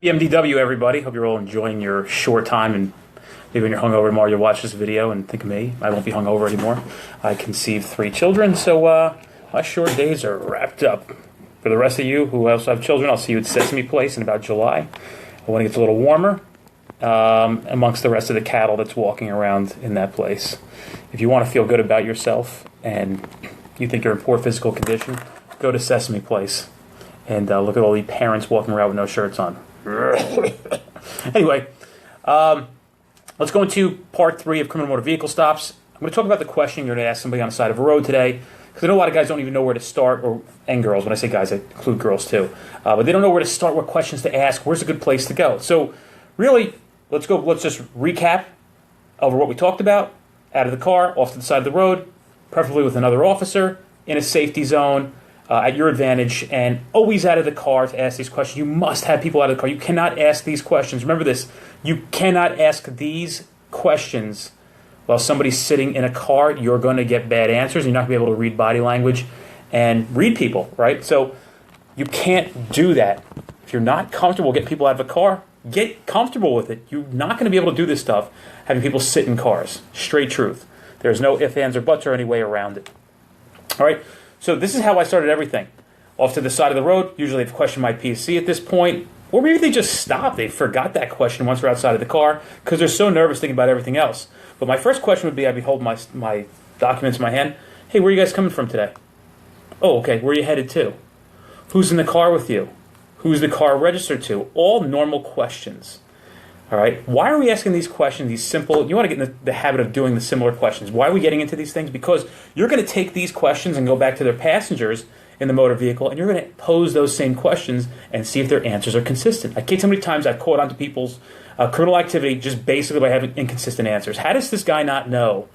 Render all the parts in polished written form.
MDW, everybody. Hope you're all enjoying your short time, and maybe when you're hungover tomorrow, you'll watch this video and think of me. I won't be hungover anymore. I conceived 3 children, so my short days are wrapped up. For the rest of you who also have children, I'll see you at Sesame Place in about July. When it gets a little warmer, amongst the rest of the cattle that's walking around in that place. If you want to feel good about yourself and you think you're in poor physical condition, go to Sesame Place and look at all the parents walking around with no shirts on. Anyway, let's go into part 3 of criminal motor vehicle stops. I'm going to talk about the question you're going to ask somebody on the side of a road today, because I know a lot of guys don't even know where to start, and girls. When I say guys, I include girls too. But they don't know where to start, what questions to ask, where's a good place to go. So really, let's just recap over what we talked about. Out of the car, off to the side of the road, preferably with another officer, in a safety zone, at your advantage, and always out of the car to ask these questions. You must have people out of the car. You cannot ask these questions. Remember this. You cannot ask these questions while somebody's sitting in a car. You're going to get bad answers. You're not going to be able to read body language and read people, right? So you can't do that. If you're not comfortable getting people out of a car, get comfortable with it. You're not going to be able to do this stuff having people sit in cars. Straight truth. There's no ifs, ands, or buts or any way around it. All right? So this is how I started everything. Off to the side of the road, usually they've questioned my PC at this point, or maybe they just stopped. They forgot that question once they're outside of the car because they're so nervous thinking about everything else. But my first question would be, I'd be holding my documents in my hand. Hey, where are you guys coming from today? Oh, okay. Where are you headed to? Who's in the car with you? Who's the car registered to? All normal questions. All right. Why are we asking these questions, these simple? You want to get in the habit of doing the similar questions. Why are we getting into these things? Because you're going to take these questions and go back to their passengers in the motor vehicle, and you're going to pose those same questions and see if their answers are consistent. I can't tell how many times I've caught onto people's criminal activity just basically by having inconsistent answers. How does this guy not know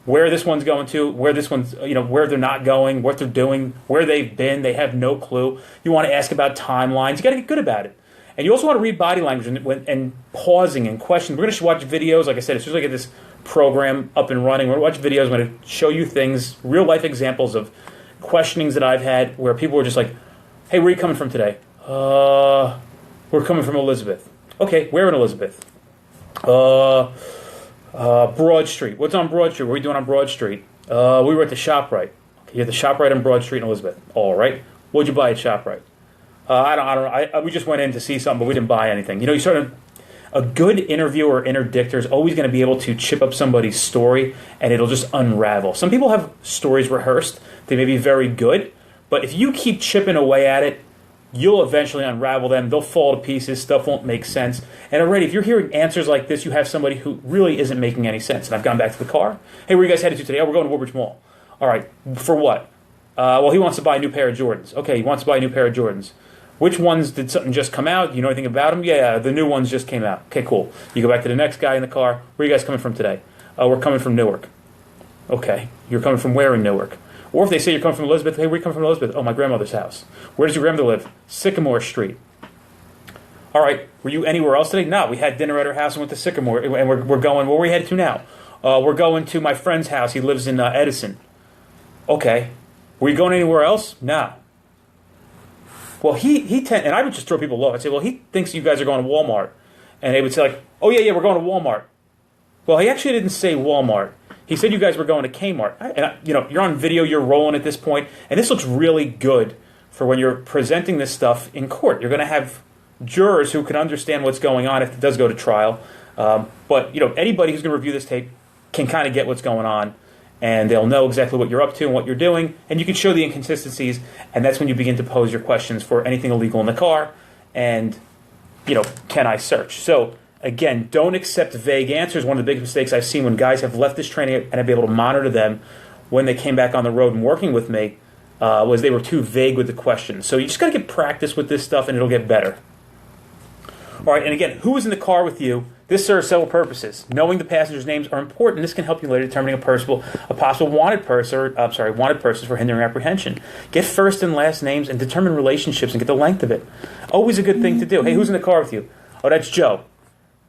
where this one's going to, where this one's, where they're not going, what they're doing, where they've been? They have no clue. You want to ask about timelines. You got to get good about it. And you also want to read body language and pausing and questions. We're going to watch videos. Like I said, as soon as I get this program up and running, we're going to watch videos. I'm going to show you things, real-life examples of questionings that I've had where people were just like, hey, where are you coming from today? We're coming from Elizabeth. Okay, where in Elizabeth? Broad Street. What's on Broad Street? What are we doing on Broad Street? We were at the ShopRite. Okay, you're at the ShopRite on Broad Street in Elizabeth. All right. What'd you buy at ShopRite? I don't know. We just went in to see something, but we didn't buy anything. You sort of, a good interviewer or interdictor is always going to be able to chip up somebody's story, and it'll just unravel. Some people have stories rehearsed. They may be very good, but if you keep chipping away at it, you'll eventually unravel them. They'll fall to pieces. Stuff won't make sense. And already, if you're hearing answers like this, you have somebody who really isn't making any sense. And I've gone back to the car. Hey, where are you guys headed to today? Oh, we're going to Woodbridge Mall. All right. For what? Well, he wants to buy a new pair of Jordans. Okay, he wants to buy a new pair of Jordans. Which ones did something just come out? You know anything about them? Yeah, the new ones just came out. Okay, cool. You go back to the next guy in the car. Where are you guys coming from today? We're coming from Newark. Okay. You're coming from where in Newark? Or if they say you're coming from Elizabeth, hey, where are you coming from Elizabeth? Oh, my grandmother's house. Where does your grandmother live? Sycamore Street. All right. Were you anywhere else today? No, we had dinner at her house and went to Sycamore. And we're going, where are we headed to now? We're going to my friend's house. He lives in Edison. Okay. Were you going anywhere else? No. Well, and I would just throw people off. I'd say, well, he thinks you guys are going to Walmart. And they would say, like, oh, yeah, we're going to Walmart. Well, he actually didn't say Walmart. He said you guys were going to Kmart. And, you're on video, you're rolling at this point, and this looks really good for when you're presenting this stuff in court. You're going to have jurors who can understand what's going on if it does go to trial. But, anybody who's going to review this tape can kind of get what's going on, and they'll know exactly what you're up to and what you're doing, and you can show the inconsistencies, and that's when you begin to pose your questions for anything illegal in the car, and, can I search? So, again, don't accept vague answers. One of the big mistakes I've seen when guys have left this training and I've been able to monitor them when they came back on the road and working with me was they were too vague with the questions. So you just got to get practice with this stuff and it'll get better. All right, and again, who is in the car with you? This serves several purposes. Knowing the passengers' names are important. This can help you later determining a possible wanted persons for hindering apprehension. Get first and last names and determine relationships and get the length of it. Always a good thing to do. Hey, who's in the car with you? Oh, that's Joe.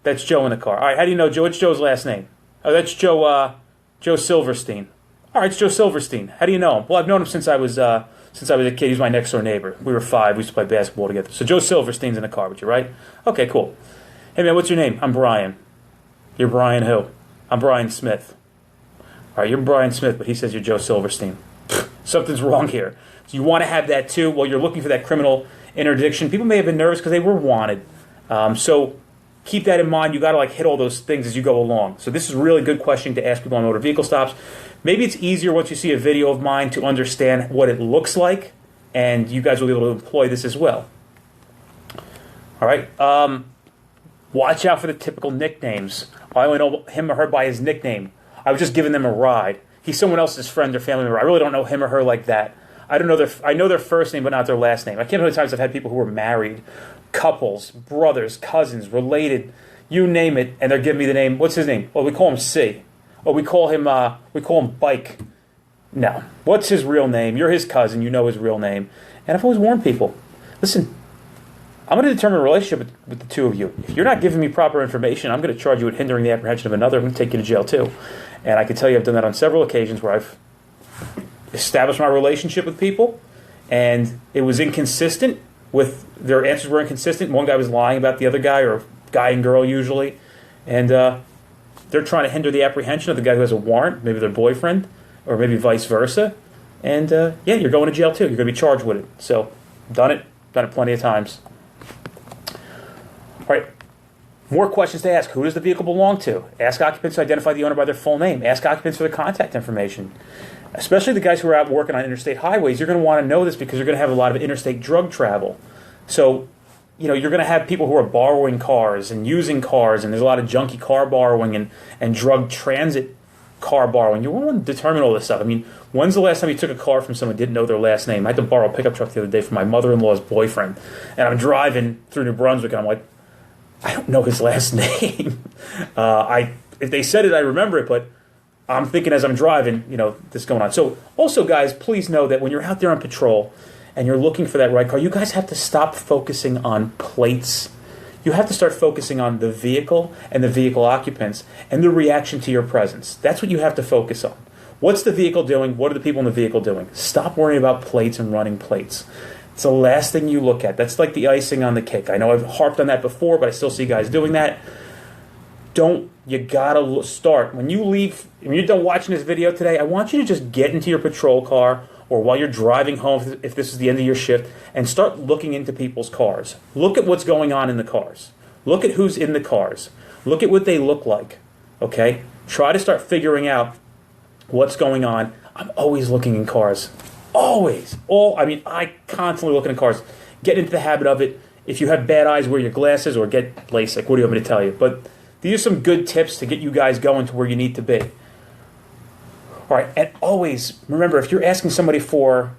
That's Joe in the car. All right, how do you know Joe? What's Joe's last name? Oh, that's Joe Silverstein. All right, it's Joe Silverstein. How do you know him? Well, I've known him since I was since I was a kid. He was my next door neighbor. We were 5. We used to play basketball together. So Joe Silverstein's in the car with you, right? Okay, cool. Hey, man, what's your name? I'm Brian. You're Brian who? I'm Brian Smith. All right, you're Brian Smith, but he says you're Joe Silverstein. Something's wrong here. So you want to have that too. While you're looking for that criminal interdiction, people may have been nervous because they were wanted. So keep that in mind. You got to hit all those things as you go along. So this is a really good question to ask people on motor vehicle stops. Maybe it's easier once you see a video of mine to understand what it looks like, and you guys will be able to employ this as well. All right. Watch out for the typical nicknames. I only know him or her by his nickname. I was just giving them a ride. He's someone else's friend or family member. I really don't know him or her like that. I know their first name, but not their last name. I can't know how many times I've had people who were married, couples, brothers, cousins, related, you name it, and they're giving me the name. What's his name? Well, we call him C. Or we call him Bike. No. What's his real name? You're his cousin. You know his real name. And I've always warned people, listen, I'm going to determine a relationship with the two of you. If you're not giving me proper information, I'm going to charge you with hindering the apprehension of another. I'm going to take you to jail too. And I can tell you I've done that on several occasions where I've established my relationship with people, and it was inconsistent with their answers were inconsistent. One guy was lying about the other guy, or guy and girl usually, and they're trying to hinder the apprehension of the guy who has a warrant, maybe their boyfriend, or maybe vice versa. And yeah, you're going to jail too. You're going to be charged with it. So, done it plenty of times. All right. More questions to ask. Who does the vehicle belong to? Ask occupants to identify the owner by their full name. Ask occupants for their contact information. Especially the guys who are out working on interstate highways, you're going to want to know this because you're going to have a lot of interstate drug travel. So, you're going to have people who are borrowing cars and using cars, and there's a lot of junky car borrowing and drug transit car borrowing. You want to determine all this stuff. I mean, when's the last time you took a car from someone who didn't know their last name? I had to borrow a pickup truck the other day from my mother-in-law's boyfriend, and I'm driving through New Brunswick, and I'm like, I don't know his last name. If they said it, I remember it, but I'm thinking as I'm driving, this going on. So also, guys, please know that when you're out there on patrol and you're looking for that right car, you guys have to stop focusing on plates. You have to start focusing on the vehicle and the vehicle occupants and the reaction to your presence. That's what you have to focus on. What's the vehicle doing? What are the people in the vehicle doing? Stop worrying about plates and running plates. It's the last thing you look at. That's like the icing on the cake. I know I've harped on that before, but I still see guys doing that. You gotta start. When you're done watching this video today, I want you to just get into your patrol car or while you're driving home, if this is the end of your shift, and start looking into people's cars. Look at what's going on in the cars. Look at who's in the cars. Look at what they look like, okay? Try to start figuring out what's going on. I'm always looking in cars. Always. I constantly look in cars. Get into the habit of it. If you have bad eyes, wear your glasses or get LASIK. What do you want me to tell you? But these are some good tips to get you guys going to where you need to be. All right, and always remember, if you're asking somebody for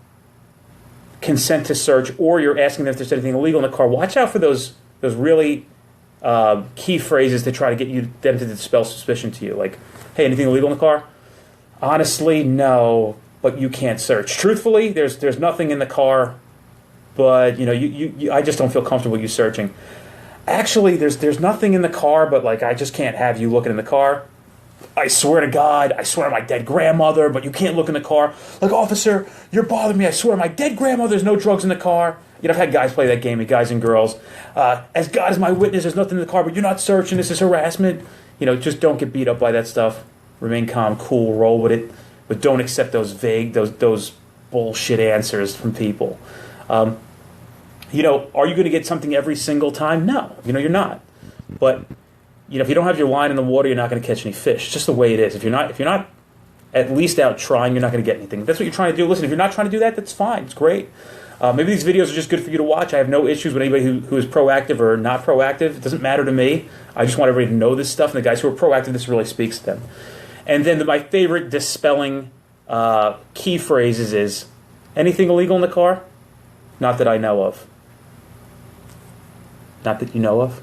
consent to search or you're asking them if there's anything illegal in the car, watch out for those really key phrases to try to get them to dispel suspicion to you. Like, hey, anything illegal in the car? Honestly, no, but you can't search. Truthfully, there's nothing in the car, but I just don't feel comfortable with you searching. Actually, there's nothing in the car, but I just can't have you looking in the car. I swear to God, I swear to my dead grandmother, but you can't look in the car. Like, officer, you're bothering me. I swear to my dead grandmother, there's no drugs in the car. I've had guys play that game, guys and girls. As God is my witness, there's nothing in the car, but you're not searching. This is harassment. Just don't get beat up by that stuff. Remain calm, cool, roll with it, but don't accept those vague, those bullshit answers from people. Are you going to get something every single time? No, you're not. But if you don't have your line in the water, you're not going to catch any fish. It's just the way it is. If you're not at least out trying, you're not going to get anything. If that's what you're trying to do, listen, if you're not trying to do that, that's fine. It's great. Maybe these videos are just good for you to watch. I have no issues with anybody who is proactive or not proactive. It doesn't matter to me. I just want everybody to know this stuff, and the guys who are proactive, this really speaks to them. And then my favorite dispelling key phrases is, anything illegal in the car? Not that I know of. Not that you know of?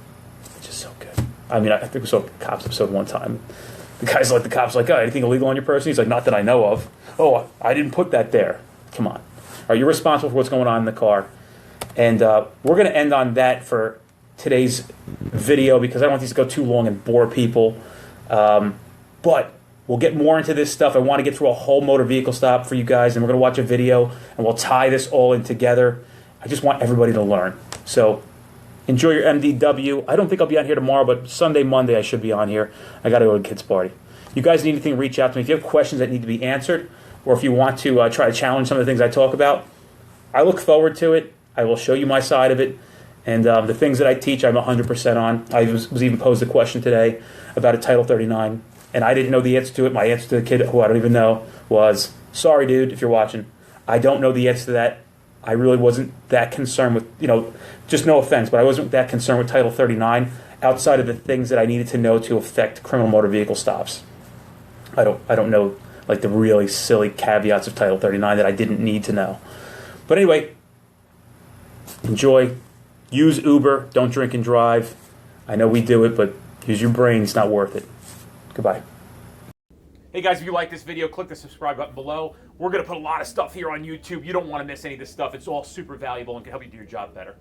It's just so good. I think we saw a Cops episode one time. The guy's like, the cop's like, oh, anything illegal on your person? He's like, not that I know of. Oh, I didn't put that there. Come on. All right, you're responsible for what's going on in the car. And we're going to end on that for today's video because I don't want these to go too long and bore people. But We'll get more into this stuff. I want to get through a whole motor vehicle stop for you guys, and we're going to watch a video, and we'll tie this all in together. I just want everybody to learn. So enjoy your MDW. I don't think I'll be on here tomorrow, but Sunday, Monday, I should be on here. I got to go to a kid's party. You guys need anything, reach out to me. If you have questions that need to be answered, or if you want to try to challenge some of the things I talk about, I look forward to it. I will show you my side of it. And the things that I teach, I'm 100% on. I was even posed a question today about a Title 39, and I didn't know the answer to it. My answer to the kid, who I don't even know, was, sorry, dude, if you're watching. I don't know the answer to that. I really wasn't that concerned with, just no offense, but I wasn't that concerned with Title 39 outside of the things that I needed to know to affect criminal motor vehicle stops. I don't know, like, the really silly caveats of Title 39 that I didn't need to know. But anyway, enjoy. Use Uber. Don't drink and drive. I know we do it, but use your brain. It's not worth it. Goodbye. Hey guys, if you like this video, click the subscribe button below. We're going to put a lot of stuff here on YouTube. You don't want to miss any of this stuff. It's all super valuable and can help you do your job better.